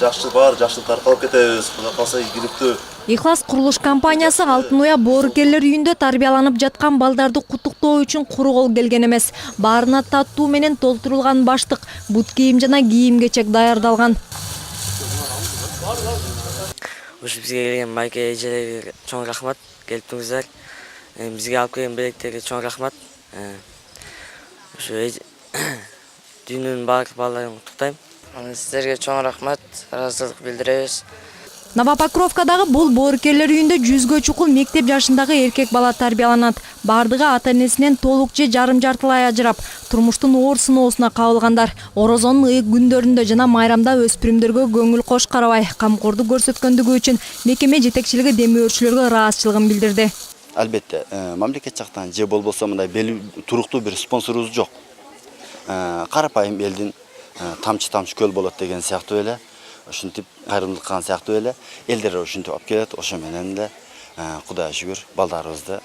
жакшы бар, жакшы таркалып кетебиз. Кудай калса ийгиликтүү. Ихлас курулуш компаниясы Алтын Уя боорукерлер үйүндө тарбияланып жаткан балдарды куттуктоо үчүн куру кол келген эмес. Баарына таттуу менен толтурулган баштык, бут кийим жана кийим-кечек даярдалган. Бизге келген майке эжелерге чоң рахмат, келиптиңиздер. Бизге алып келген белектерге чоң рахмат. Ошо дүйнөнүн баардык балдарын куттуктайм. Сиздерге чоң рахмат, ыраазычылык билдиребиз. Новопокровкадагы бул боорукерлер үйүндө 100гө чукул мектеп жашындагы эркек бала тарбияланат. Бардыгы ата-энесинен толук же жарым-жартылай ажырап, турмуштун оор сыноосуна кабылгандар. Орозонун ыйык күндөрүндө жана майрамда өспүрүмдөргө көңүл кош карабай, камкордук көрсөткөндүгү үчүн мекеме жетекчилиги демөөрчүлөргө ыраазычылыгын билдирди. Албетте, мамлекет жактан же болбосо мындай туруктуу бир спонсорубуз жок. Карапайым элдин тамчы көл болот деген сыяктуу эле. Ушинтип кайрымдуулук кылган сыяктуу эле элдер ушинтип алып келет. Ошо менен эле Кудайга шүгүр балдарыбызды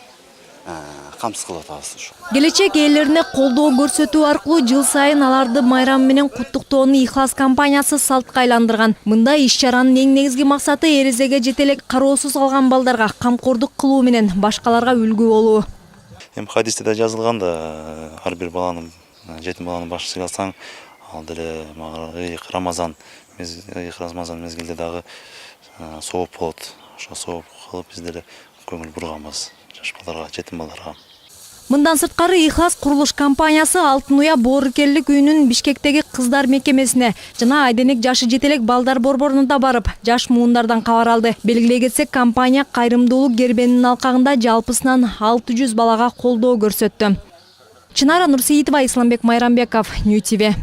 камсыз кылып атабыз. Келечек ээлерине колдоо көрсөтүү аркылуу жыл сайын аларды майрам менен куттуктоону Ихлас компаниясы салтка айландырган. Мындай иш-чаранын эң негизги максаты эрезеге жете элек кароосуз калган балдарга камкордук кылуу менен башкаларга үлгү болуу. Хадисте да жазылган да, ар бир баланын, жетим баланын башчысы алсаң, ал деле Рамазан мезгилде дагы сооп болот. Ошо сооп кылып биз деле көңүл бурганбыз жаш балдарга, жетим балдарга. Мындан сырткары Ихлас курулуш компаниясы Алтын Уя боорукерлик үйүнүн Бишкектеги кыздар мекемесине жана Айденек жашы жете элек балдар борборуна да барып, жаш муундардан кабар алды. Белгилей кетсек, компания кайрымдуулук гербенинин алкагында жалпысынан 600 балага колдоо көрсөттү. Чынара Нурсеитова, Исламбек Майрамбеков, Нью ТВ.